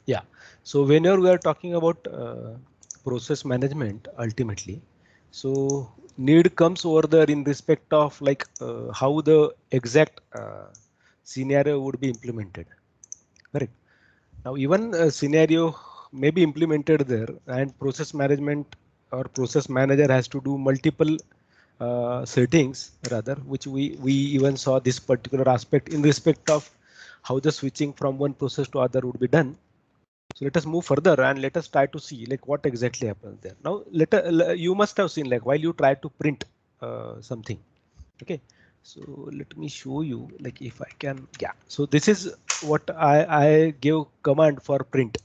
Yeah. So whenever we are talking about process management, ultimately, so need comes over there in respect of like how the exact scenario would be implemented. Correct. Now, even a scenario may be implemented there, and process management or process manager has to do multiple settings rather, which we even saw this particular aspect in respect of how the switching from one process to other would be done. So let us move further and let us try to see like what exactly happens there. Now, you must have seen like while you try to print something. Okay, so let me show you like if I can. Yeah, so this is what I give command for print.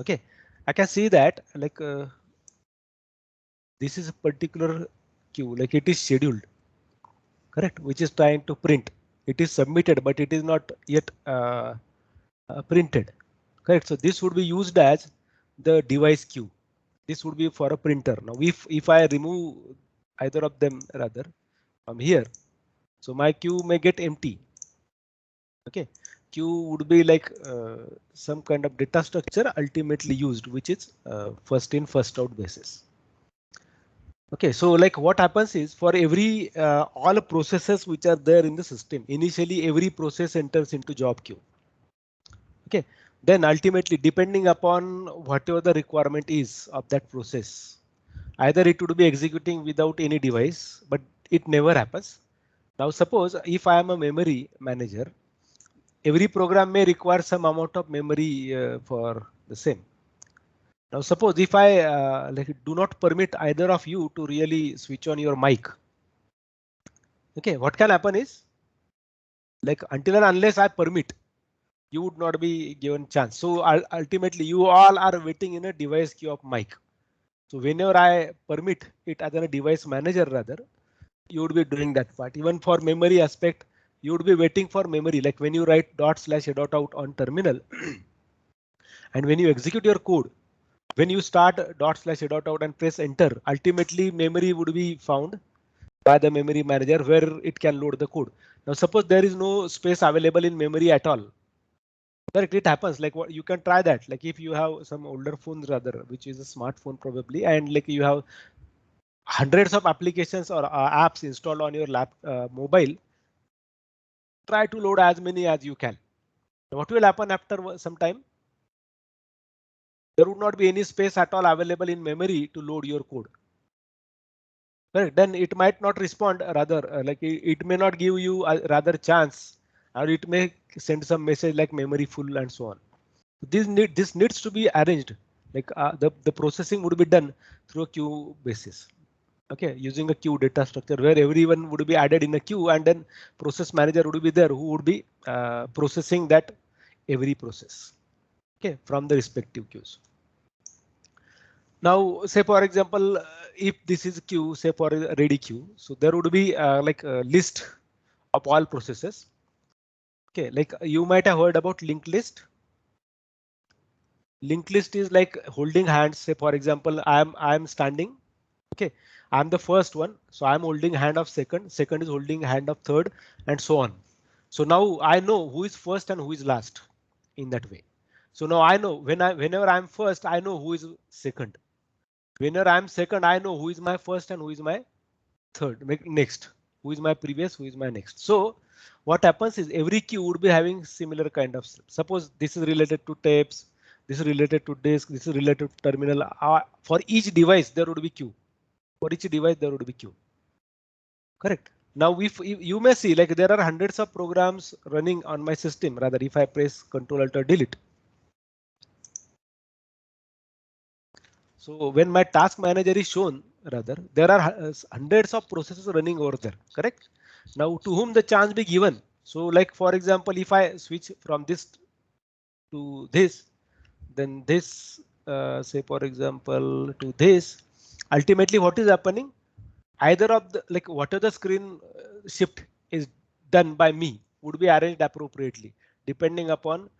Okay, I can see that like this is a particular queue, like it is scheduled, correct, which is trying to print. It is submitted, but it is not yet printed. Correct. So this would be used as the device queue. This would be for a printer. Now, if I remove either of them rather from here, so my queue may get empty. Okay, queue would be like some kind of data structure ultimately used, which is first in first out basis. Okay, so like what happens is for every all processes which are there in the system, initially every process enters into job queue. Okay, then ultimately depending upon whatever the requirement is of that process, either it would be executing without any device, but it never happens. Now suppose if I am a memory manager, every program may require some amount of memory for the same. Now suppose if I like do not permit either of you to really switch on your mic. Okay, what can happen is like until and unless I permit, you would not be given chance. So ultimately you all are waiting in a device queue of mic. So whenever I permit it as a device manager rather, you would be doing that part. Even for memory aspect, you would be waiting for memory. Like when you write dot slash a dot out on terminal and when you execute your code, when you start dot slash a dot out and press enter, ultimately memory would be found by the memory manager where it can load the code. Now suppose there is no space available in memory at all. Correct, it happens like what you can try that. Like if you have some older phones rather, which is a smartphone probably, and like you have hundreds of applications or apps installed on your mobile, try to load as many as you can. What will happen after some time? There would not be any space at all available in memory to load your code. Correct. Then it might not respond rather like it may not give you a rather chance, or it may send some message like memory full and so on. This needs to be arranged. Like the processing would be done through a queue basis. Okay, using a queue data structure where everyone would be added in a queue and then process manager would be there who would be processing that every process. Okay, from the respective queues. Now, say for example, if this is queue, say for a ready queue, so there would be like a list of all processes. Okay, like you might have heard about linked list. Linked list is like holding hands. Say for example, I'm standing. Okay, I'm the first one, so I'm holding hand of second. Second is holding hand of third, and so on. So now I know who is first and who is last in that way. So now I know whenever I'm first, I know who is second. Whenever I'm second, I know who is my first and who is my third. Next, who is my previous, who is my next. So what happens is every queue would be having similar kind of. Suppose this is related to tapes, this is related to disk, this is related to terminal. For each device, there would be queue. For each device, there would be queue. Correct. Now, if you may see like there are hundreds of programs running on my system. Rather, if I press Control Alt Delete. So when my task manager is shown, rather, there are hundreds of processes running over there. Correct. Now, to whom the chance be given? So, like for example, if I switch from this to this, then this, say for example, to this, ultimately what is happening? Either of the like whatever the screen shift is done by me would be arranged appropriately depending upon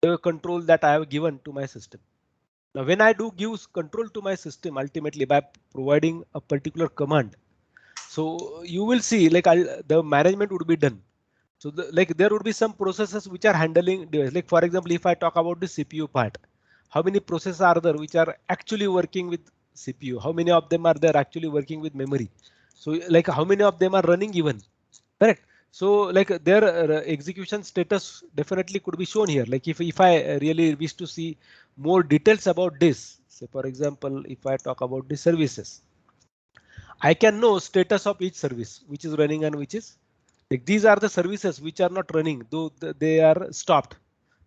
the control that I have given to my system. Now, when I do give control to my system ultimately by providing a particular command, so you will see like the management would be done. So like there would be some processes which are handling device. Like for example, if I talk about the CPU part, how many processes are there which are actually working with CPU? How many of them are there actually working with memory? So like how many of them are running even? Correct. So like their execution status definitely could be shown here. Like if I really wish to see more details about this, say for example, if I talk about the services, I can know status of each service which is running and which is like these are the services which are not running, though they are stopped.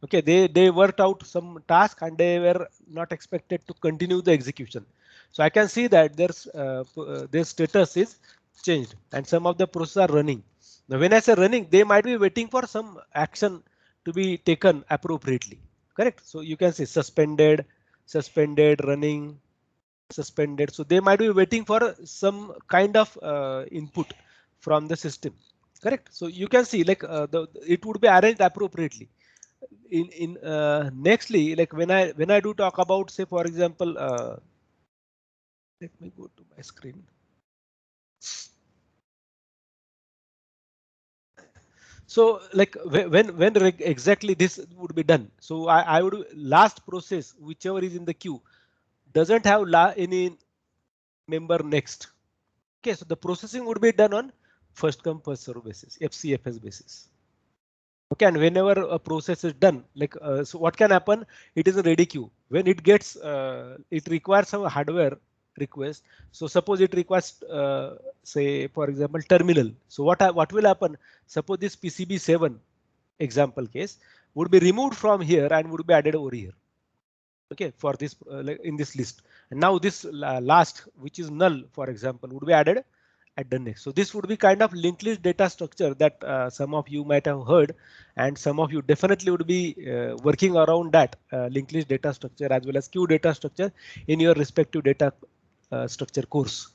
Okay, they worked out some task and they were not expected to continue the execution. So I can see that their status is changed and some of the processes are running. Now when I say running, they might be waiting for some action to be taken appropriately. Correct. So you can say suspended, running, suspended. So they might be waiting for some kind of input from the system. Correct. So you can see like it would be arranged appropriately. In nextly, like when I do talk about, say for example, let me go to my screen. So like when exactly this would be done. So I would last process whichever is in the queue doesn't have any member next. Okay, so the processing would be done on first come first serve basis, FCFS basis. Okay, and whenever a process is done, like so what can happen? It is a ready queue. When it gets, it requires some hardware request. So suppose it requires, say for example, terminal. So what will happen? Suppose this PCB7 example case would be removed from here and would be added over here. Okay, for this like in this list, and now this last, which is null, for example, would be added at the next. So this would be kind of linked list data structure that some of you might have heard, and some of you definitely would be working around that linked list data structure as well as queue data structure in your respective data structure course.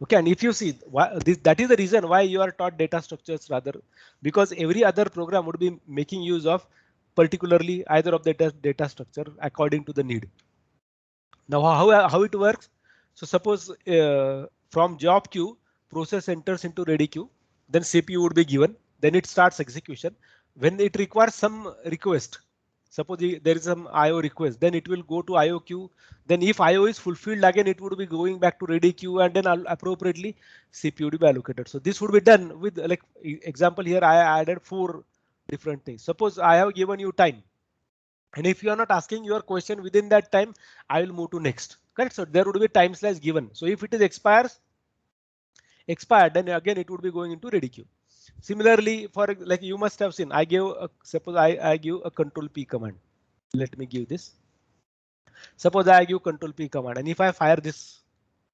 Okay, and if you see that is the reason why you are taught data structures rather, because every other program would be making use of particularly either of the data structure according to the need. Now how it works? So suppose from job queue, process enters into ready queue, then CPU would be given, then it starts execution. When it requires some request, suppose there is some IO request, then it will go to IO queue. Then if IO is fulfilled again, it would be going back to ready queue, and then appropriately CPU would be allocated. So this would be done with, like example here, I added 4 different things. Suppose I have given you time, and if you are not asking your question within that time, I will move to next. Correct. So there would be time slice given. So if it is expired, then again it would be going into ready queue. Similarly, for like you must have seen, I gave suppose I give a control P command. Let me give this. Suppose I give control P command, and if I fire this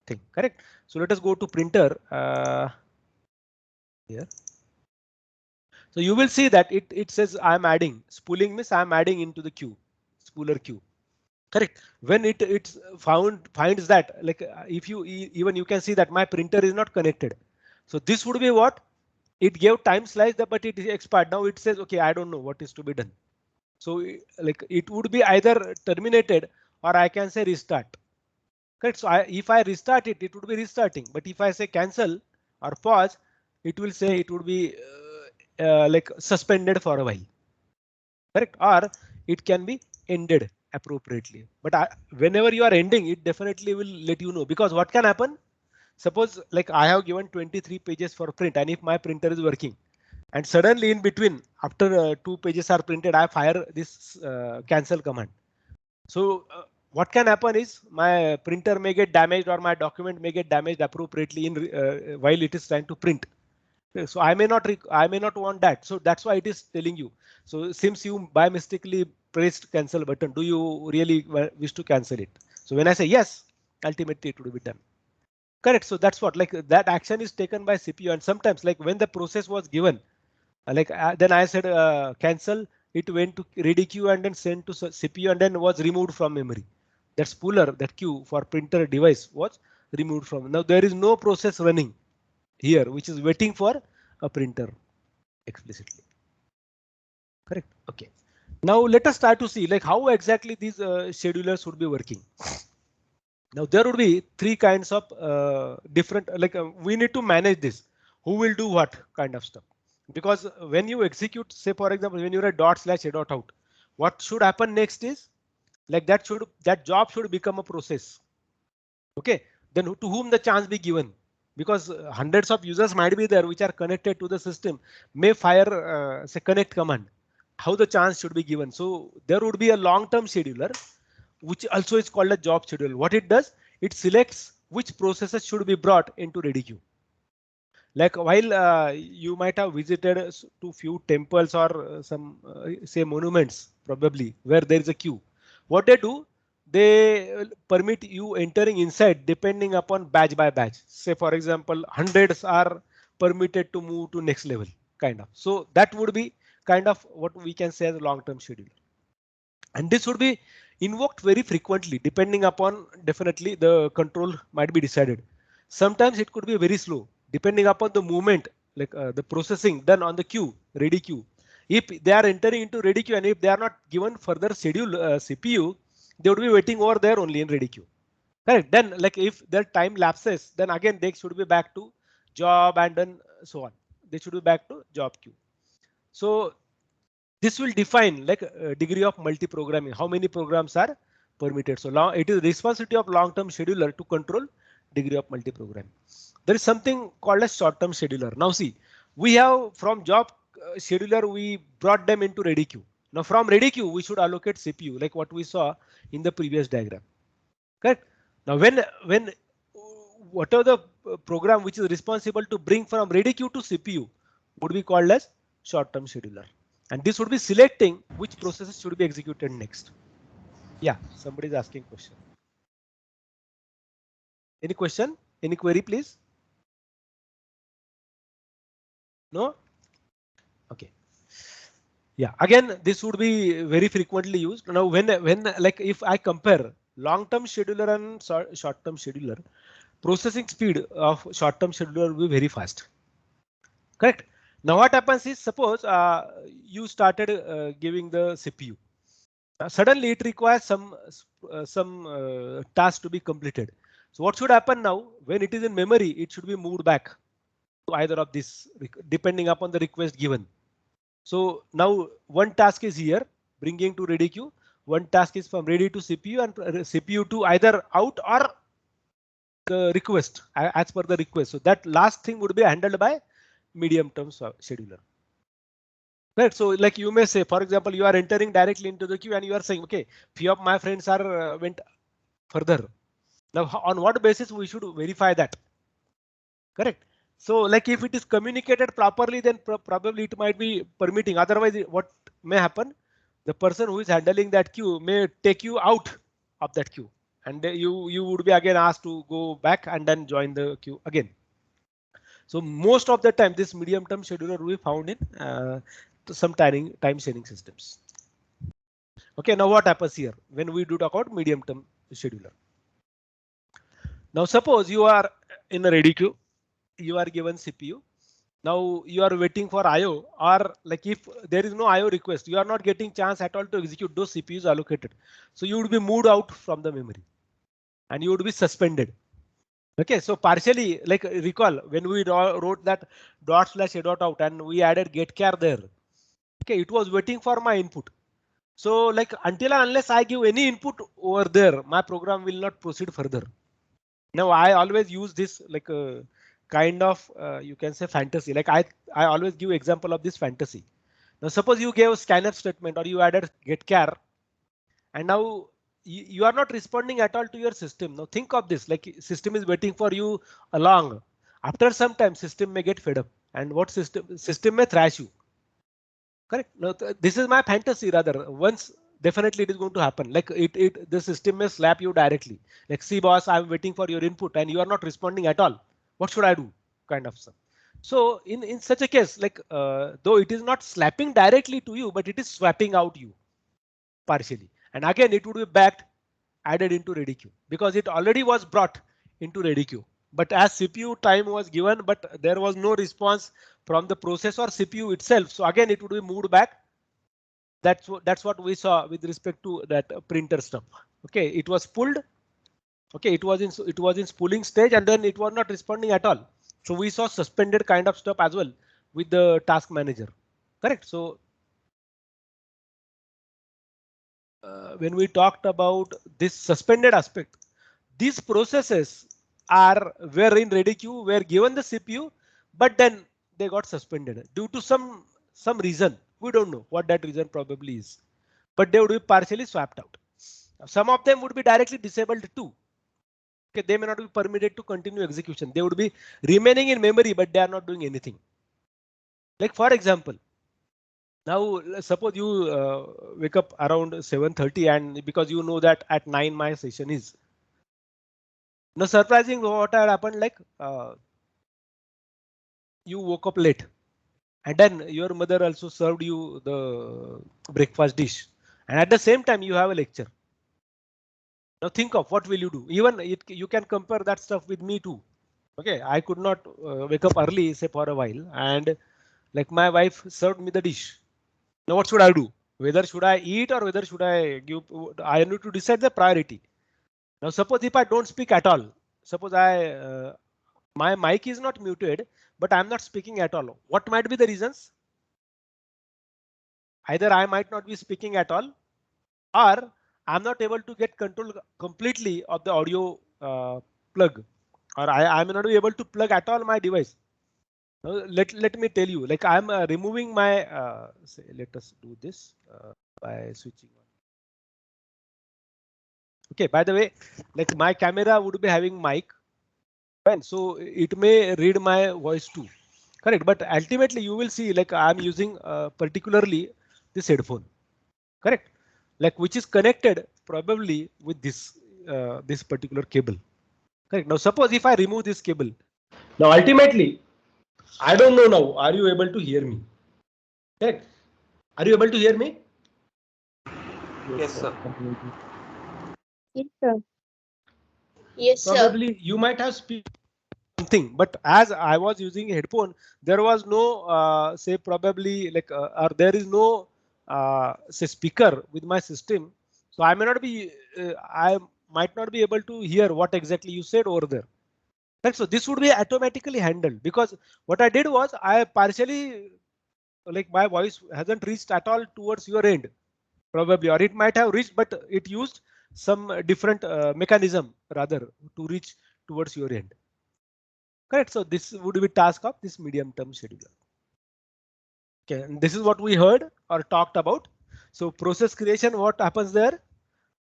thing, correct. So let us go to printer here. So you will see that it says I'm adding. Spooling means I'm adding into the queue, spooler queue. Correct. When it's finds that, like if you even you can see that my printer is not connected. So this would be what it gave time slice, but it is expired. Now it says, okay, I don't know what is to be done. So like it would be either terminated or I can say restart. Correct. So if I restart it, it would be restarting. But if I say cancel or pause, it will say it would be like suspended for a while. Correct. Or it can be ended appropriately. But whenever you are ending, it definitely will let you know, because what can happen? Suppose like I have given 23 pages for print, and if my printer is working, and suddenly in between, after 2 pages are printed, I fire this cancel command. So what can happen is my printer may get damaged or my document may get damaged appropriately in while it is trying to print. So I may not want that. So that's why it is telling you. So since you by mistakenly pressed cancel button, do you really wish to cancel it? So when I say yes, ultimately it will be done. Correct. So that's what, like that action is taken by CPU, and sometimes like when the process was given, then I said cancel. It went to ready queue and then sent to CPU and then was removed from memory. That spooler, that queue for printer device was removed from. Now there is no process running here which is waiting for a printer explicitly. Correct. Okay. Now let us start to see like how exactly these schedulers would be working. Now there would be 3 kinds of different, like we need to manage this. Who will do what kind of stuff? Because when you execute, say for example, when you write dot slash a dot out, what should happen next is like that job should become a process. Okay, then to whom the chance be given? Because hundreds of users might be there which are connected to the system, may fire say connect command. How the chance should be given? So there would be a long-term scheduler, which also is called a job schedule. What it does, it selects which processes should be brought into ready queue. Like while you might have visited to few temples or some say monuments probably where there is a queue. What they do, they permit you entering inside depending upon batch by batch. Say for example, hundreds are permitted to move to next level kind of. So that would be kind of what we can say as a long-term schedule. And this would be invoked very frequently depending upon definitely the control might be decided. Sometimes it could be very slow depending upon the movement, like the processing done on the queue, ready queue. If they are entering into ready queue and if they are not given further schedule CPU, they would be waiting over there only in ready queue. Correct. Then like if their time lapses, then again they should be back to job and then so on. They should be back to job queue. So this will define like degree of multi-programming, how many programs are permitted. So long, it is responsibility of long-term scheduler to control degree of multi-programming. There is something called a short-term scheduler. Now see, we have from job scheduler, we brought them into ready queue. Now from ready queue, we should allocate CPU like what we saw in the previous diagram. Correct. Now when whatever the program which is responsible to bring from ready queue to CPU would be called as short-term scheduler. And this would be selecting which processes should be executed next. Yeah, somebody is asking question. Any question? Any query, please? No? Okay. Yeah, again, this would be very frequently used. Now, when like if I compare long-term scheduler and short-term scheduler, processing speed of short-term scheduler will be very fast. Correct. Now, what happens is suppose you started giving the CPU. Suddenly it requires some task to be completed. So what should happen now? When it is in memory, it should be moved back to either of this depending upon the request given. So now one task is here bringing to ready queue. One task is from ready to CPU and CPU to either out or the request as per the request. So that last thing would be handled by medium term scheduler. Right. So like you may say, for example, you are entering directly into the queue and you are saying, OK, few of my friends are went further. Now, on what basis we should verify that? Correct. So like if it is communicated properly, then probably it might be permitting. Otherwise, what may happen? The person who is handling that queue may take you out of that queue and you would be again asked to go back and then join the queue again. So most of the time, this medium term scheduler will be found in some time sharing systems. Okay, now what happens here when we do talk about medium term scheduler? Now suppose you are in a ready queue, you are given CPU. Now you are waiting for IO, or like if there is no IO request, you are not getting chance at all to execute those CPUs allocated. So you would be moved out from the memory and you would be suspended. Okay, so partially like recall when we wrote that dot slash a dot out and we added getchar there. Okay, it was waiting for my input. So like until and unless I give any input over there, my program will not proceed further. Now I always use this like a kind of you can say fantasy. Like I always give example of this fantasy. Now suppose you gave a scanf statement or you added getchar and now you are not responding at all to your system. Now think of this like system is waiting for you along. After some time system may get fed up and what system may thrash you. Correct. No, this is my fantasy rather. Once definitely it is going to happen. Like the system may slap you directly. Like, see, boss, I'm waiting for your input and you are not responding at all. What should I do? Kind of stuff. So in such a case, like though it is not slapping directly to you, but it is swapping out you partially. And again, it would be backed added into ready queue because it already was brought into ready queue. But as CPU time was given, but there was no response from the processor CPU itself. So again, it would be moved back. That's what we saw with respect to that printer stuff. OK, it was pulled. OK, it was in spooling stage and then it was not responding at all. So we saw suspended kind of stuff as well with the task manager. Correct. So when we talked about this suspended aspect, these processes were in ready queue, were given the CPU, but then they got suspended due to some reason. We don't know what that reason probably is, but they would be partially swapped out. Some of them would be directly disabled too. Okay, they may not be permitted to continue execution. They would be remaining in memory, but they are not doing anything. Like for example, now suppose you wake up around 7:30 and because you know that at 9 my session is. Now surprising what had happened, like you woke up late and then your mother also served you the breakfast dish and at the same time you have a lecture. Now think of what will you do? Even you can compare that stuff with me too. Okay, I could not wake up early, say for a while, and like my wife served me the dish. Now what should I do? Whether should I eat or whether should I give? I need to decide the priority. Now suppose if I don't speak at all, suppose my mic is not muted, but I'm not speaking at all. What might be the reasons? Either I might not be speaking at all, or I'm not able to get control completely of the audio plug, or I may not be able to plug at all my device. Let me tell you, like I'm removing my. Let us do this by switching on. Okay. By the way, like my camera would be having mic, fine. So it may read my voice too. Correct. But ultimately, you will see like I'm using particularly this headphone. Correct. Like which is connected probably with this particular cable. Correct. Now suppose if I remove this cable. Now ultimately, I don't know now. Are you able to hear me? Correct. Are you able to hear me? Yes, sir. Yes, sir. Yes, sir. Probably you might have something, but as I was using headphone, there was no say probably like or there is no say speaker with my system, so I may not be I might not be able to hear what exactly you said over there. Right, so this would be automatically handled because what I did was I partially like my voice hasn't reached at all towards your end probably, or it might have reached, but it used some different mechanism rather to reach towards your end. Correct. So this would be task of this medium term scheduler. Okay, and this is what we heard or talked about. So process creation, what happens there?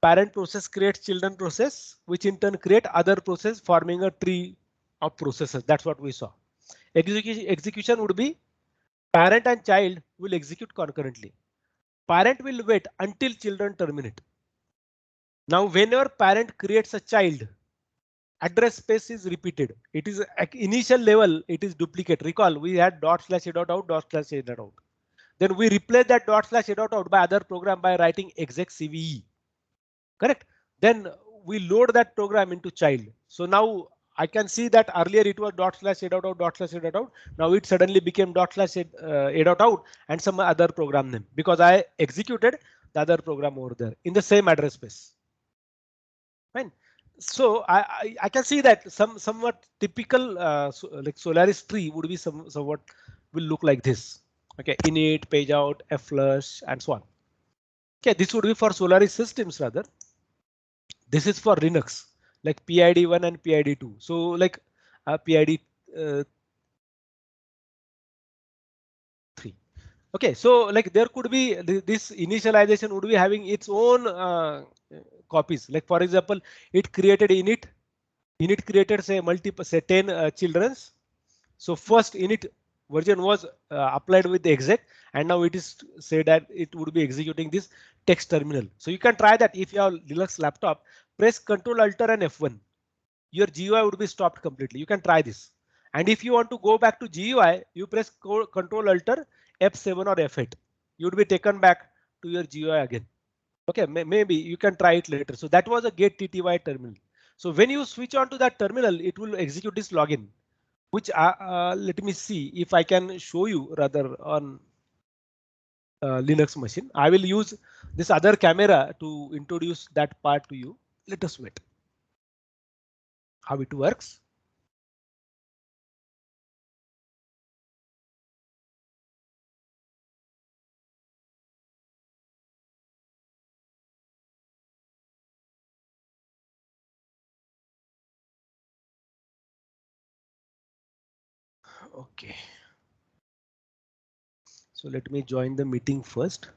Parent process creates children process, which in turn create other process, forming a tree of processes. That's what we saw. Execution would be parent and child will execute concurrently. Parent will wait until children terminate. Now, whenever parent creates a child, address space is repeated. It is at initial level, it is duplicate. Recall we had dot slash a dot out, dot slash a dot out. Then we replace that dot slash a dot out by other program by writing exec CVE. Correct. Then we load that program into child. So now I can see that earlier it was dot slash a dot out, dot slash a dot out. Now it suddenly became dot slash a dot out and some other program name because I executed the other program over there in the same address space. Fine. So I can see that somewhat typical like Solaris tree would be somewhat will look like this. Okay, init, page out, flush, and so on. Okay, this would be for Solaris systems rather. This is for Linux, like PID1 and PID2. So like PID 3. Okay, so like there could be this initialization would be having its own copies. Like for example, it created init. Init created say multiple say 10 children's. So first init version was applied with the exec, and now it is say that it would be executing this text terminal. So you can try that if you have Linux laptop. Press Ctrl Alt and F1. Your GUI would be stopped completely. You can try this. And if you want to go back to GUI, you press Ctrl Alt F7 or F8. You would be taken back to your GUI again. Okay, maybe you can try it later. So that was a get TTY terminal. So when you switch on to that terminal, it will execute this login, which let me see if I can show you rather on Linux machine. I will use this other camera to introduce that part to you. Let us wait. How it works. Okay. So let me join the meeting first.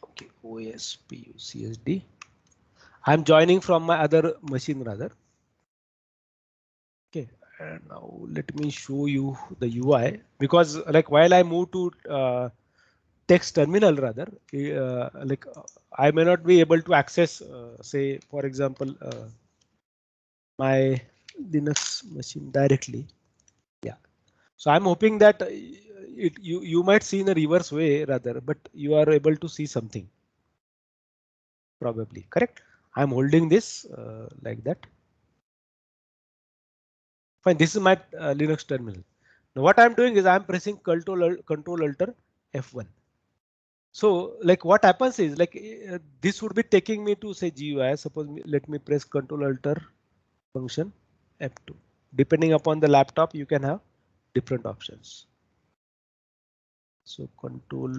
Okay, OSPUCSD. I'm joining from my other machine rather. Okay, and now let me show you the UI because like while I move to text terminal rather, I may not be able to access, say for example, my Linux machine directly. Yeah. So I'm hoping that you might see in a reverse way rather, but you are able to see something. Probably correct. I'm holding this like that. Fine. This is my Linux terminal. Now what I'm doing is I'm pressing Control Alt F1. So like what happens is like this would be taking me to say GUI. Suppose let me press Control Alt function F2. Depending upon the laptop, you can have different options. So Control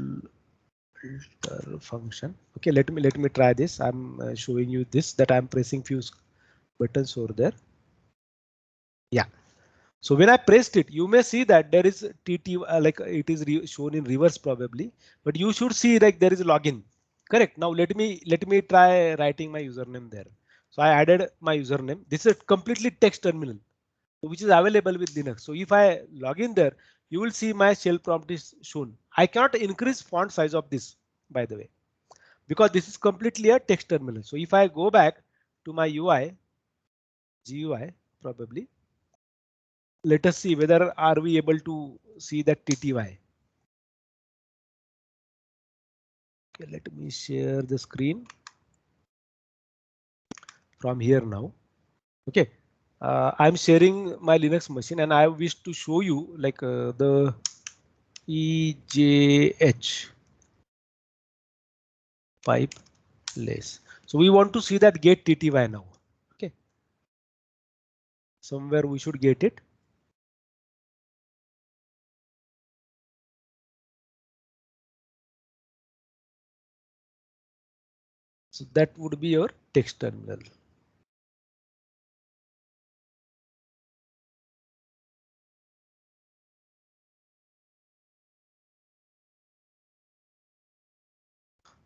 Alt function. Okay, let me try this. I'm showing you this that I'm pressing few buttons over there. Yeah. So when I pressed it, you may see that there is TT like it is shown in reverse probably, but you should see like there is a login. Correct. Now let me try writing my username there. So I added my username. This is a completely text terminal, which is available with Linux. So if I log in there, you will see my shell prompt is shown. I cannot increase font size of this, by the way, because this is completely a text terminal. So if I go back to my UI, GUI probably. Let us see whether are we able to see that TTY. Okay, let me share the screen from here now. Okay, I'm sharing my Linux machine and I wish to show you like the EJH pipe lace. So we want to see that get TTY now. Okay, somewhere we should get it. So that would be your text terminal.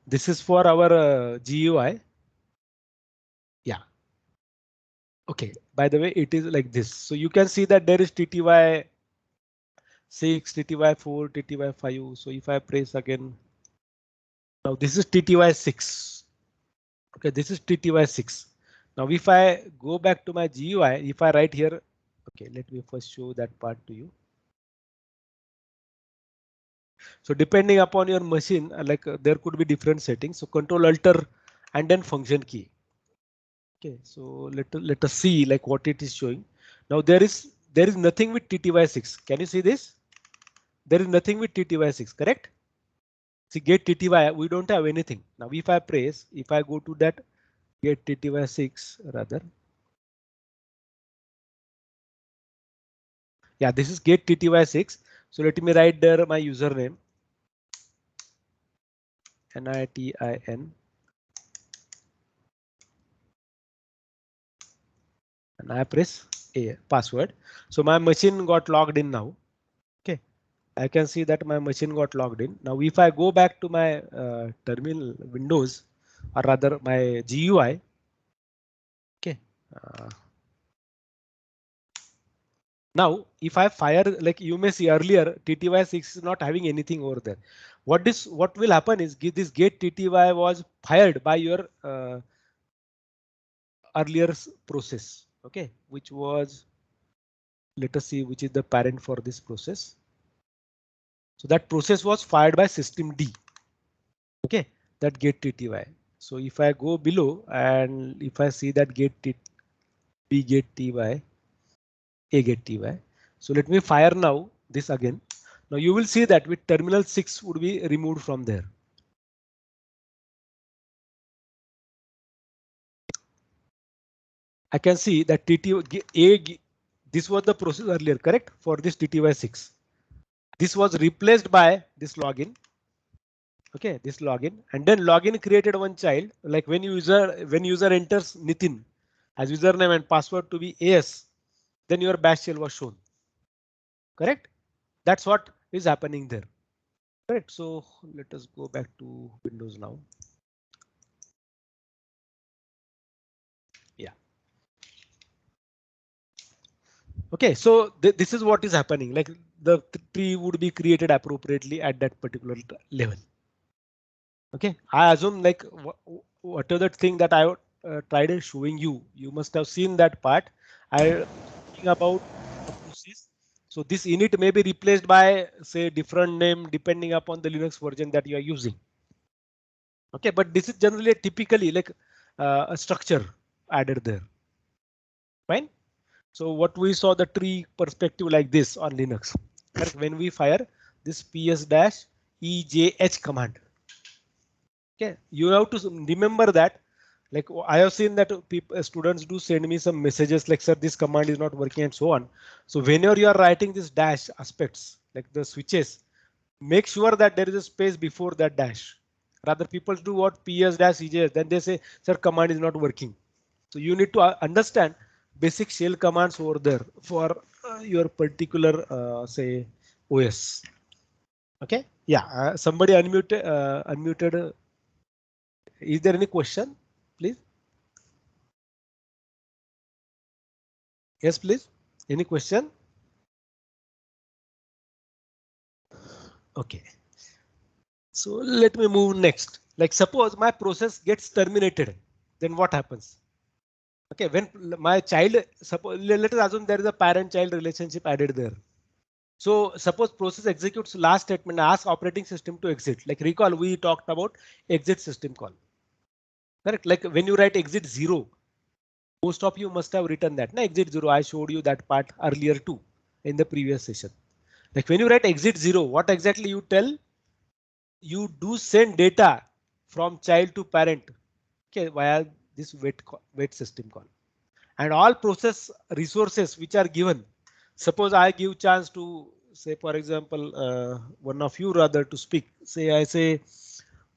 This is for our GUI. Yeah. Okay. By the way, it is like this. So you can see that there is TTY 6, TTY 4, TTY 5. So if I press again, now this is TTY 6. Okay, this is TTY 6. Now if I go back to my GUI, if I write here, okay, let me first show that part to you. So depending upon your machine, there could be different settings. So Control Alt and then function key. Okay, so let us see like what it is showing. Now there is nothing with TTY 6. Can you see this? There is nothing with TTY 6, correct? See get TTY, we don't have anything. Now if I press, if I go to that get TTY 6 rather. Yeah, this is get TTY 6. So let me write there my username. NITIN. And I press a password. So my machine got logged in now. Okay, I can see that my machine got logged in. Now if I go back to my terminal Windows or rather my GUI. Okay. Now if I fire, like you may see earlier, TTY 6 is not having anything over there. What will happen is this get TTY was fired by your earlier process. Okay, which was, let us see which is the parent for this process. So that process was fired by system D. Okay, that get TTY. So if I go below and if I see that get B get TY, A get TY. So let me fire now this again. Now you will see that with terminal 6 would be removed from there. I can see that this was the process earlier, correct? For this TTY 6. This was replaced by this login. Okay, this login and then login created one child, like when user enters Nitin. as username and password to be AS, then your bash shell was shown. Correct? That's what is happening there. Correct. So let us go back to Windows now. Yeah. Okay, so this is what is happening. Like the tree would be created appropriately at that particular level. Okay, I assume like whatever thing that I tried showing you, you must have seen that part. I thinking about the process. So this init may be replaced by say different name depending upon the Linux version that you are using. Okay, but this is generally typically like a structure added there. Fine. So what we saw the tree perspective like this on Linux. Correct? When we fire this ps-ejh command. Okay, you have to remember that. Like I have seen that people, students do send me some messages like, sir, this command is not working and so on. So whenever you are writing this dash aspects, like the switches, make sure that there is a space before that dash. Rather people do what ps-ejh, then they say, sir, command is not working. So you need to understand basic shell commands over there for your particular say OS. Okay, yeah, somebody unmuted. Is there any question, please? Yes, please. Any question? Okay. So let me move next. Like suppose my process gets terminated, then what happens? Okay, when my child, suppose let us assume there is a parent-child relationship added there. So suppose process executes last statement, ask operating system to exit. Like recall we talked about exit system call. Correct? Like when you write exit 0, most of you must have written that. Na exit 0, I showed you that part earlier too in the previous session. Like when you write exit 0, what exactly you tell? You do send data from child to parent, okay, via this wait system call. And all process resources which are given. Suppose I give chance to say, for example, one of you rather to speak. Say I say,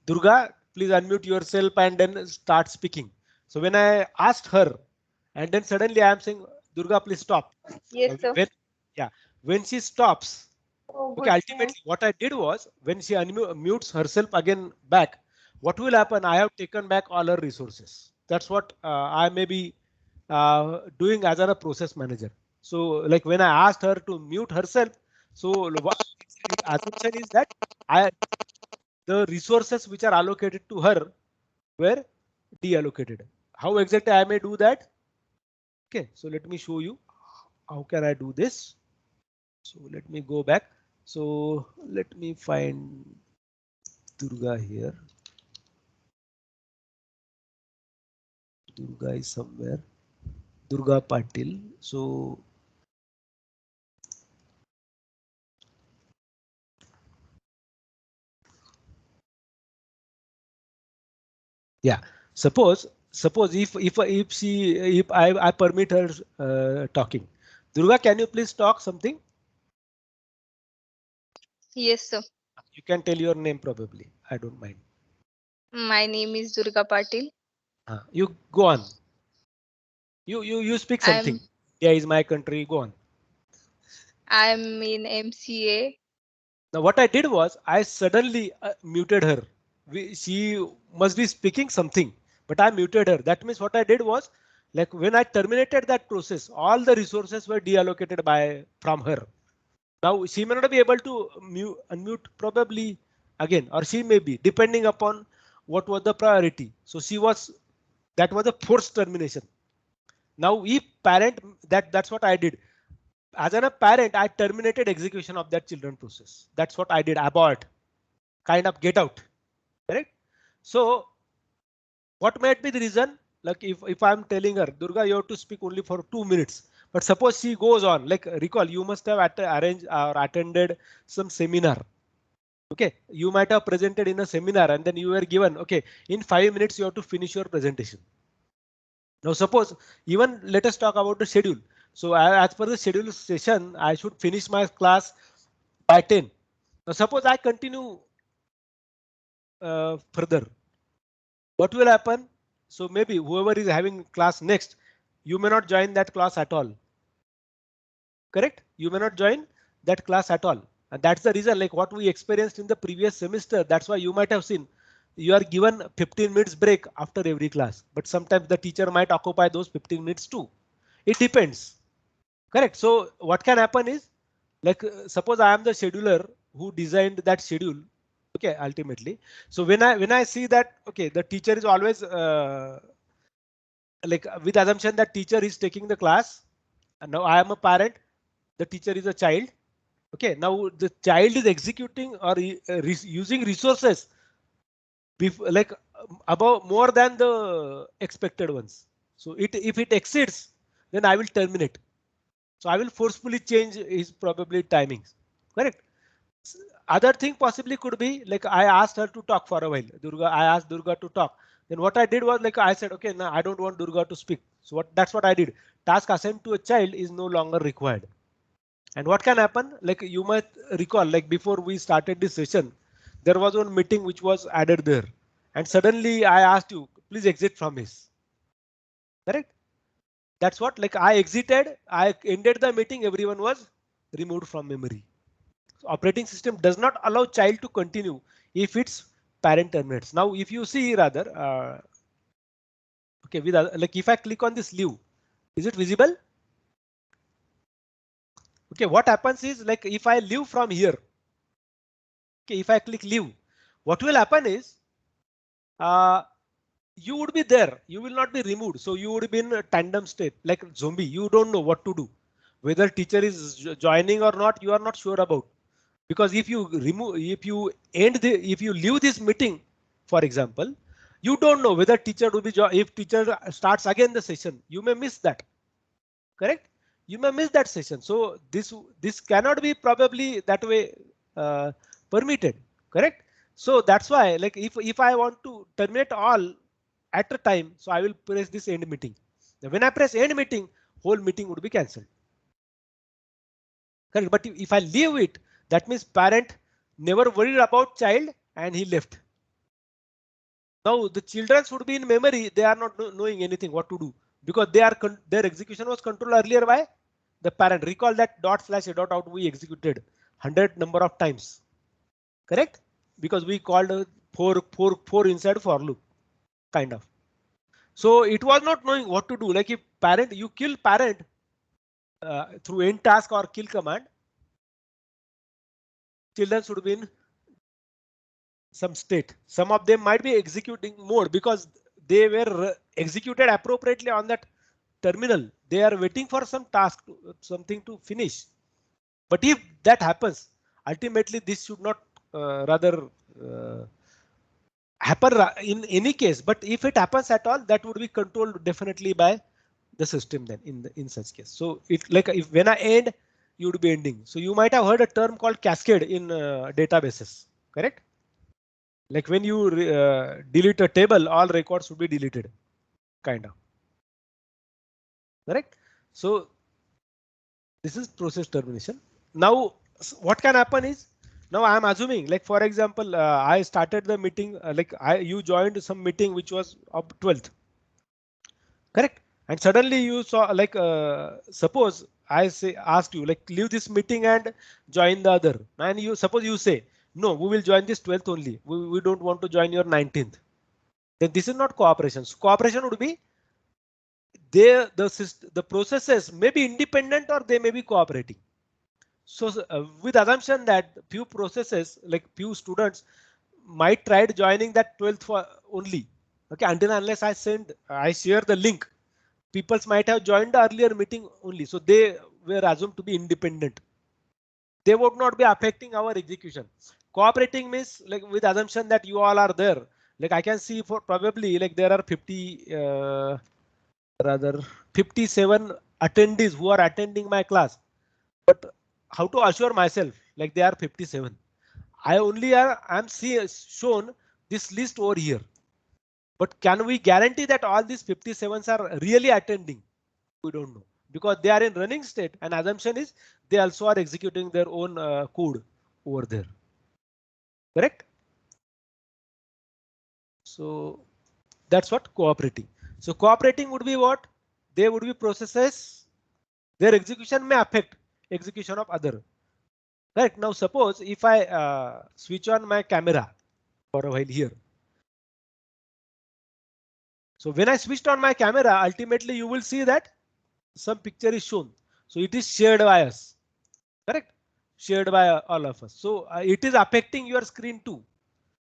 Durga, please unmute yourself and then start speaking. So when I asked her, and then suddenly I am saying, Durga, please stop. Yes, sir. When, yeah, when she stops, Oh, okay, good. ultimately what I did was when she unmutes herself again back, what will happen? I have taken back all her resources. That's what I may be doing as a process manager. So like when I asked her to mute herself, so what assumption is that the resources which are allocated to her were deallocated. How exactly I may do that? Okay, so let me show you how can I do this. So let me go back. So let me find Durga here. Durga is somewhere. Durga Patil. So yeah, suppose if I permit her talking. Durga, can you please talk something? Yes, sir. You can tell your name probably. I don't mind. My name is Durga Patil. You go on. You speak something. I'm Yeah, is my country. Go on. I'm in MCA. Now what I did was I suddenly muted her. She must be speaking something, but I muted her. That means what I did was like when I terminated that process, all the resources were deallocated by from her. Now she may not be able to unmute probably again, or she may be depending upon what was the priority. So she was that was a forced termination. Now if parent that's what I did. As a parent, I terminated execution of that children process. That's what I did. Abort, kind of get out. Correct. So what might be the reason? Like if I'm telling her, Durga, you have to speak only for 2 minutes. But suppose she goes on, like recall, you must have arranged or attended some seminar. Okay, you might have presented in a seminar and then you were given, okay, in 5 minutes you have to finish your presentation. Now suppose even let us talk about the schedule. So as per the schedule session, I should finish my class by 10. Now suppose I continue further. What will happen? So maybe whoever is having class next, you may not join that class at all. Correct? You may not join that class at all. And that's the reason, like what we experienced in the previous semester. That's why you might have seen you are given 15 minutes break after every class, but sometimes the teacher might occupy those 15 minutes too. It depends. Correct. So what can happen is, like suppose I am the scheduler who designed that schedule. Okay, ultimately. So when I see that, okay, the teacher is always like with assumption that teacher is taking the class, and now I am a parent, the teacher is a child. Okay, now the child is executing or using resources like above more than the expected ones. So if it exceeds, then I will terminate. So I will forcefully change his probably timings. Correct. Other thing possibly could be like I asked her to talk for a while. I asked Durga to talk. Then what I did was like I said, okay, now I don't want Durga to speak. So that's what I did. Task assigned to a child is no longer required. And what can happen? Like you might recall, like before we started this session, there was one meeting which was added there. And suddenly I asked you, please exit from this. Correct? That's what, like I exited, I ended the meeting, everyone was removed from memory. So operating system does not allow child to continue if its parent terminates. Now, if you see rather, okay, with like if I click on this leave, is it visible? Okay, what happens is like if I leave from here, okay, if I click leave, what will happen is you would be there, you will not be removed. So you would be in a tandem state like zombie. You don't know what to do. Whether teacher is joining or not, you are not sure about. Because if you remove, if you if you leave this meeting, for example, you don't know whether teacher will be, if teacher starts again the session, you may miss that. Correct? You may miss that session. So this cannot be probably that way permitted. Correct? So that's why, like if I want to terminate all at a time, so I will press this end meeting. Now, when I press end meeting, whole meeting would be cancelled. Correct? But if I leave it, that means parent never worried about child and he left. Now the children should be in memory. They are not knowing anything what to do because their execution was controlled earlier by the parent. Recall that ./a.out we executed 100 number of times. Correct? Because we called for inside for loop kind of. So it was not knowing what to do. Like if parent, you kill parent through end task or kill command, children should be in some state. Some of them might be executing mode because they were executed appropriately on that terminal. They are waiting for some task, something to finish. But if that happens, ultimately this should not rather happen in any case. But if it happens at all, that would be controlled definitely by the system then in such case. So it like if when I end, you would be ending. So you might have heard a term called cascade in databases. Correct? Like when you delete a table, all records should be deleted, kind of. Correct? So this is process termination. Now, what can happen is, now I am assuming, like for example, I started the meeting, like you joined some meeting which was of 12th. Correct? And suddenly you saw, like suppose I say asked you like leave this meeting and join the other, and you suppose you say no, we will join this 12th only. We don't want to join your 19th. Then this is not cooperation. So cooperation would be the processes may be independent or they may be cooperating. So with assumption that few processes like few students might try joining that 12th for only. Okay, until unless I share the link, people might have joined the earlier meeting only. So they were assumed to be independent. They would not be affecting our execution. Cooperating means like with assumption that you all are there. Like I can see for probably like there are 57 attendees who are attending my class. But how to assure myself like they are 57? I only am shown this list over here. But can we guarantee that all these 57s are really attending? We don't know because they are in running state, and assumption is they also are executing their own code over there. Correct? So that's what cooperating. So cooperating would be what? they would be processes, their execution may affect execution of other. Right, now suppose if I switch on my camera for a while here. So when I switched on my camera, ultimately you will see that some picture is shown. So it is shared by us, correct? Shared by all of us. So it is affecting your screen too.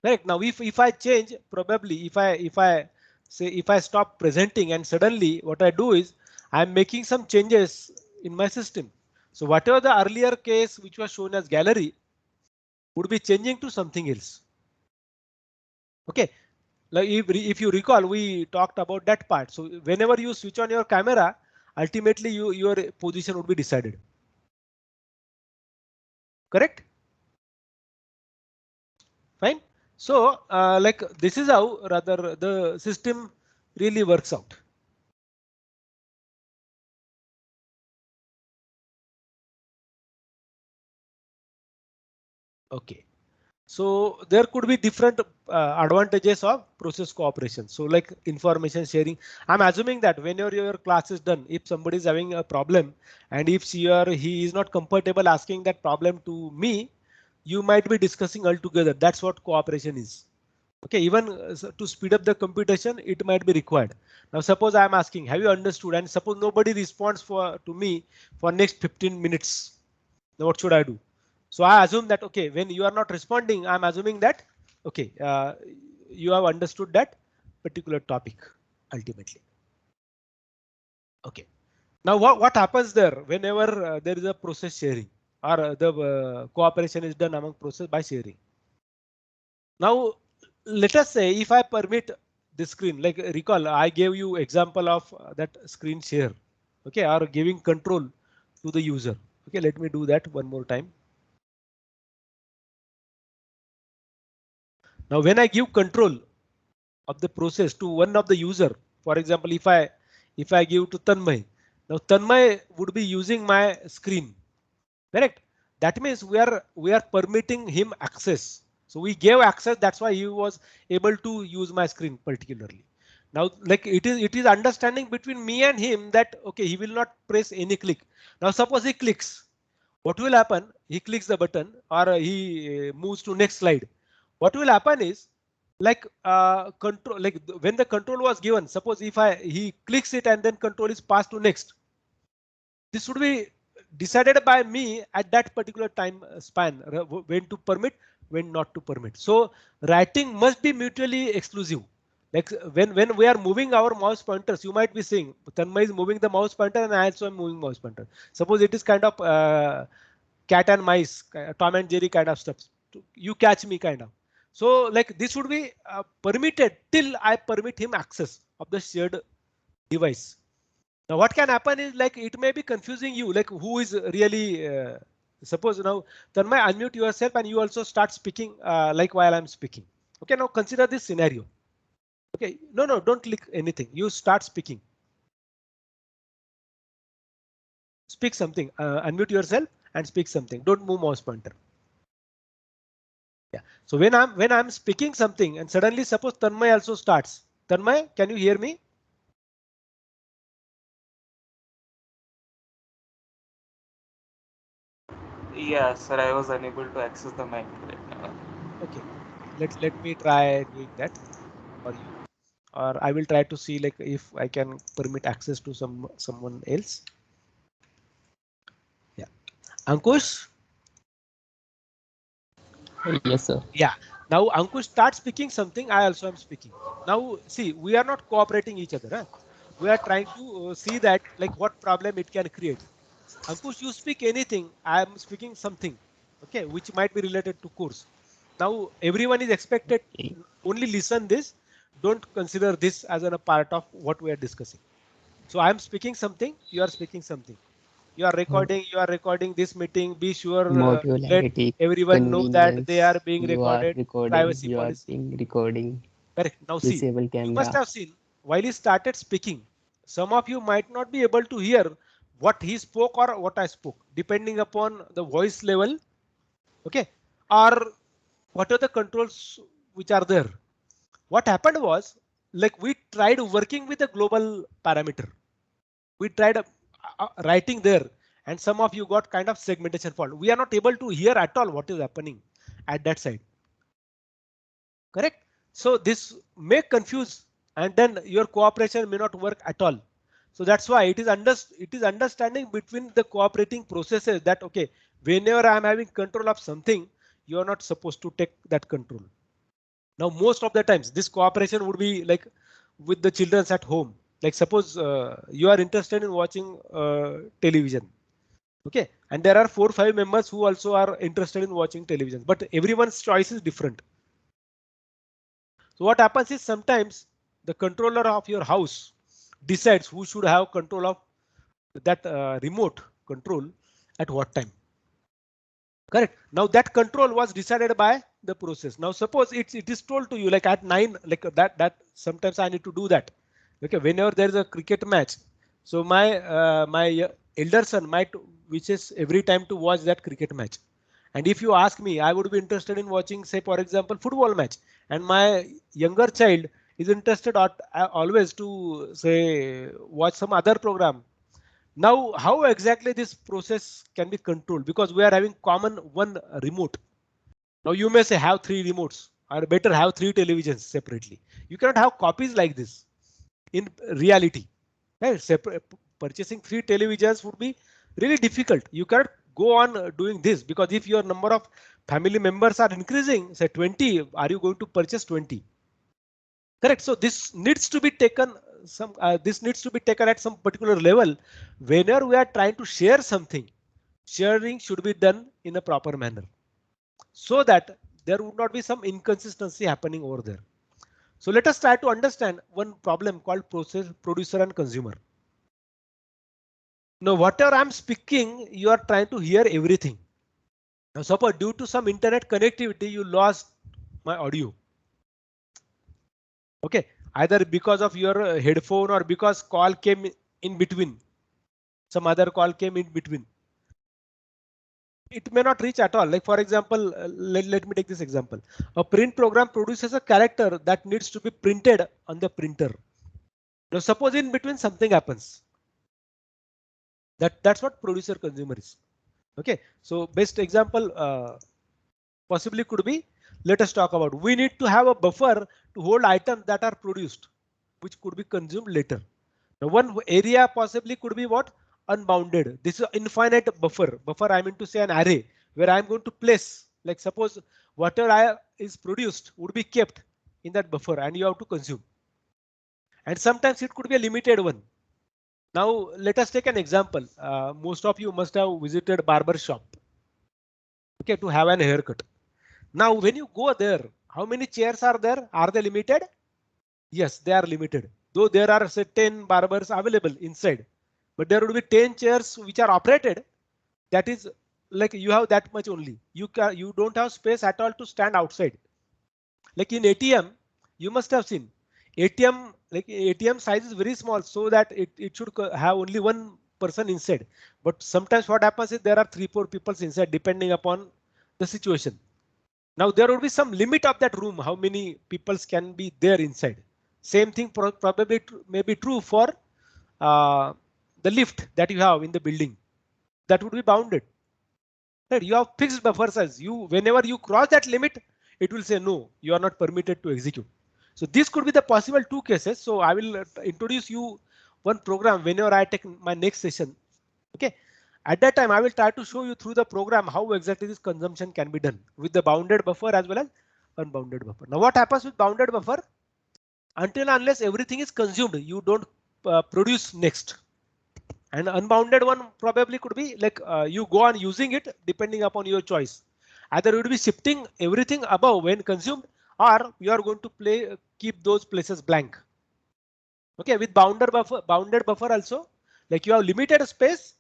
Correct. Now if I change, probably if I stop presenting and suddenly what I do is I'm making some changes in my system. So whatever the earlier case which was shown as gallery would be changing to something else. Okay. Like if you recall, we talked about that part. So whenever you switch on your camera, ultimately your position would be decided. Correct? Fine. So like this is how rather the system really works out. Okay. So there could be different advantages of process cooperation. So like information sharing, I'm assuming that whenever your class is done, if somebody is having a problem and if she or he is not comfortable asking that problem to me, you might be discussing altogether. That's what cooperation is. Okay, even to speed up the computation, it might be required. Now suppose I am asking, have you understood? And suppose nobody responds to me for next 15 minutes. Now what should I do? So I assume that, okay, when you are not responding, I'm assuming that, okay, you have understood that particular topic ultimately. Okay. Now what happens there whenever there is a process sharing or the cooperation is done among process by sharing? Now let us say if I permit the screen, like recall, I gave you example of that screen share, okay, or giving control to the user. Okay, let me do that one more time. Now when I give control of the process to one of the user, for example, if I give to Tanmay, now Tanmay would be using my screen, correct? That means we are permitting him access. So we gave access. That's why he was able to use my screen particularly. Now, like it is understanding between me and him that okay, he will not press any click. Now suppose he clicks, what will happen? He clicks the button or he moves to next slide. What will happen is like control, like when the control was given, suppose if he clicks it and then control is passed to next, this would be decided by me at that particular time span, when to permit, when not to permit. So writing must be mutually exclusive. Like when we are moving our mouse pointers, you might be seeing Tanmay is moving the mouse pointer and I also am moving mouse pointer. Suppose it is kind of cat and mice, Tom and Jerry kind of stuff. You catch me kind of. So like this would be permitted till I permit him access of the shared device. Now what can happen is like it may be confusing you, like who is really suppose now Tanmay unmute yourself and you also start speaking like while I'm speaking. Okay, now consider this scenario. Okay, no, don't click anything. You start speaking. Speak something, unmute yourself and speak something. Don't move mouse pointer. Yeah. So when I'm speaking something and suddenly suppose Tanmay also starts. Tanmay, can you hear me? Yeah, sir, I was unable to access the mic right now. Okay. Let me try doing that for you. Or I will try to see like if I can permit access to someone else. Yeah. Ankush? Yes, sir. Yeah. Now Ankush starts speaking something. I also am speaking. Now see, we are not cooperating each other. Huh? We are trying to see that like what problem it can create. Ankush, you speak anything. I am speaking something. Okay, which might be related to course. Now everyone is expected only listen this. Don't consider this as a part of what we are discussing. So I am speaking something. You are speaking something. You are recording this meeting. Be sure let Modularity, everyone know that they convenience, are being you are recorded. recording, Privacy you are policy. being recording, Correct. Now see, disable you must camera. have seen while he started speaking, some of you might not be able to hear what he spoke or what I spoke, depending upon the voice level. Okay. Or what are the controls which are there? What happened was like we tried working with a global parameter. We tried writing there, and some of you got kind of segmentation fault. We are not able to hear at all what is happening at that side. Correct? So this may confuse, and then your cooperation may not work at all. So that's why it is understanding between the cooperating processes that okay, whenever I am having control of something, you are not supposed to take that control. Now, most of the times this cooperation would be like with the children at home. Like suppose you are interested in watching television. Okay, and there are 4 or 5 members who also are interested in watching television, but everyone's choice is different. So what happens is sometimes the controller of your house decides who should have control of that remote control at what time. Correct. Now that control was decided by the process. Now suppose it is told to you like at 9, like that sometimes I need to do that. Okay, whenever there is a cricket match, so my elder son might wishes every time to watch that cricket match. And if you ask me, I would be interested in watching, say for example, football match, and my younger child is interested always to say watch some other program. Now, how exactly this process can be controlled? Because we are having common one remote. Now you may say have 3 remotes, or better have 3 televisions separately. You cannot have copies like this in reality. Right? Purchasing 3 televisions would be really difficult. You cannot go on doing this because if your number of family members are increasing, say 20, are you going to purchase 20? Correct. So this needs to be taken this needs to be taken at some particular level. Whenever we are trying to share something, sharing should be done in a proper manner so that there would not be some inconsistency happening over there. So let us try to understand one problem called producer and consumer. Now, whatever I'm speaking, you are trying to hear everything. Now, suppose due to some internet connectivity, you lost my audio. Okay, either because of your headphone or because call came in between. Some other call came in between. It may not reach at all. Like for example, let me take this example. A print program produces a character that needs to be printed on the printer. Now, suppose in between something happens. That's what producer consumer is. Okay, so best example possibly could be, let us talk about, we need to have a buffer to hold items that are produced, which could be consumed later. Now one area possibly could be what? Unbounded. This is infinite buffer. Buffer, I mean to say an array where I'm going to place, like suppose whatever is produced would be kept in that buffer and you have to consume. And sometimes it could be a limited one. Now let us take an example. Most of you must have visited barber shop. Okay, to have an haircut. Now when you go there, how many chairs are there? Are they limited? Yes, they are limited. Though there are say 10 barbers available inside, but there would be 10 chairs which are operated. That is like you have that much only. You don't have space at all to stand outside. Like in ATM, you must have seen ATM, like ATM size is very small so that it should have only one person inside. But sometimes what happens is there are 3-4 people inside depending upon the situation. Now there would be some limit of that room, how many people can be there inside. Same thing probably may be true for the lift that you have in the building. That would be bounded. Right? You have fixed buffer size. Whenever you cross that limit, it will say no, you are not permitted to execute. So this could be the possible 2 cases. So I will introduce you one program whenever I take my next session. Okay. At that time, I will try to show you through the program how exactly this consumption can be done with the bounded buffer as well as unbounded buffer. Now what happens with bounded buffer? Until unless everything is consumed, you don't produce next. And unbounded one probably could be like you go on using it depending upon your choice. Either you would be shifting everything above when consumed, or you are going to keep those places blank. Okay, with bounded buffer also, like you have limited space.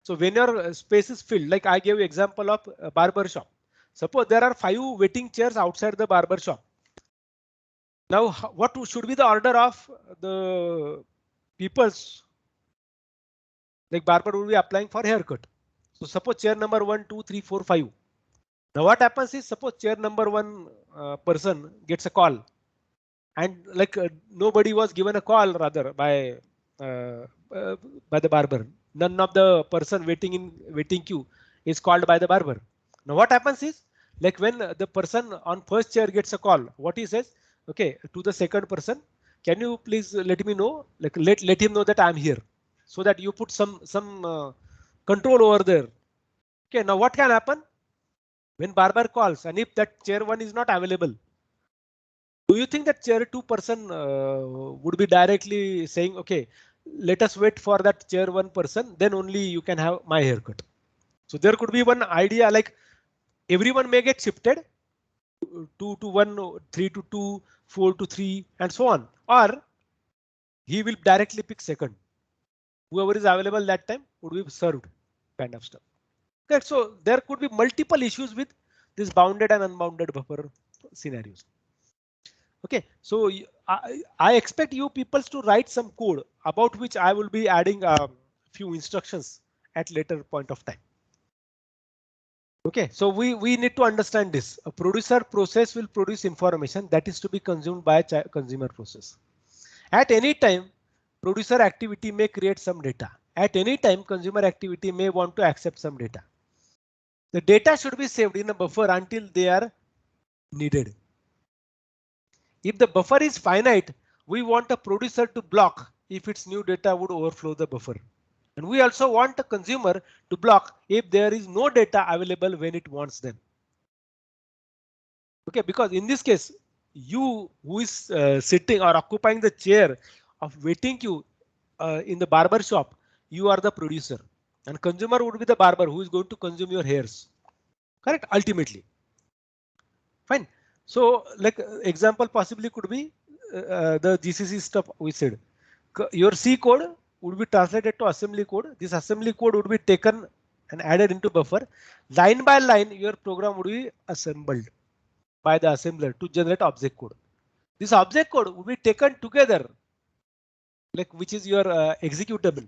So when your space is filled, like I gave you example of a barber shop. Suppose there are 5 waiting chairs outside the barber shop. Now, what should be the order of the people's? Like barber will be applying for haircut. So suppose chair number 1, 2, 3, 4, 5. Now what happens is suppose chair number 1 person gets a call, and like nobody was given a call rather by by the barber. None of the person waiting queue is called by the barber. Now what happens is, like when the person on first chair gets a call, what he says, okay, to the second person, can you please let me know, like let him know that I'm here, so that you put some control over there. Okay, now what can happen when barber calls, and if that chair 1 is not available, do you think that chair 2 person would be directly saying, okay, let us wait for that chair 1 person, then only you can have my haircut? So there could be one idea, like everyone may get shifted 2 to 1, 3 to 2, 4 to 3, and so on, or he will directly pick second. Whoever is available that time would be served, kind of stuff. Okay, so there could be multiple issues with this bounded and unbounded buffer scenarios. Okay, so I expect you people to write some code about which I will be adding a few instructions at later point of time. Okay, so we need to understand this. A producer process will produce information that is to be consumed by a consumer process. At any time, producer activity may create some data. At any time, consumer activity may want to accept some data. The data should be saved in a buffer until they are needed. If the buffer is finite, we want a producer to block if its new data would overflow the buffer. And we also want a consumer to block if there is no data available when it wants them. Okay, because in this case, you who is sitting or occupying the chair of waiting queue in the barber shop, you are the producer, and consumer would be the barber who is going to consume your hairs. Correct? Ultimately. Fine. So like example possibly could be the GCC stuff we said. Your C code would be translated to assembly code. This assembly code would be taken and added into buffer. Line by line, your program would be assembled by the assembler to generate object code. This object code would be taken together, like which is your executable,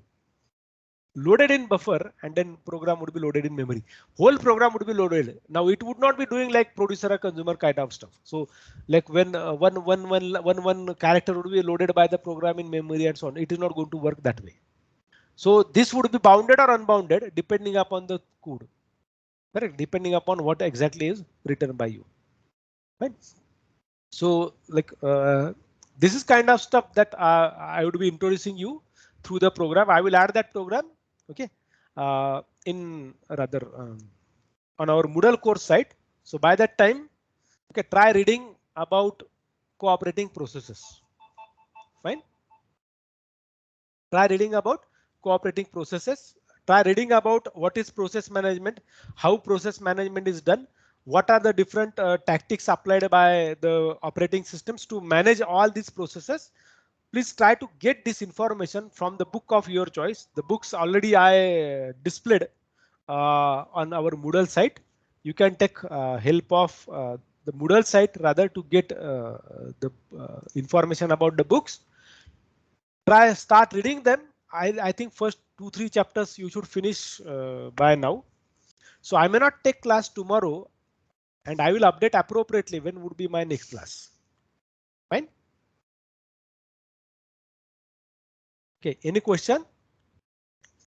loaded in buffer, and then program would be loaded in memory. Whole program would be loaded. Now it would not be doing like producer or consumer kind of stuff. So like when one character would be loaded by the program in memory and so on, it is not going to work that way. So this would be bounded or unbounded depending upon the code. Correct? Depending upon what exactly is written by you. Right? So like this is kind of stuff that I would be introducing you through the program. I will add that program. Okay, in rather on our Moodle course site. So by that time, okay, try reading about cooperating processes. Fine. Try reading about cooperating processes. Try reading about what is process management, how process management is done, what are the different tactics applied by the operating systems to manage all these processes. Please try to get this information from the book of your choice. The books already I displayed on our Moodle site. You can take help of the Moodle site rather to get the information about the books. Start reading them. I think first 2-3 chapters you should finish by now. So I may not take class tomorrow, and I will update appropriately when would be my next class. Fine. Okay, any question?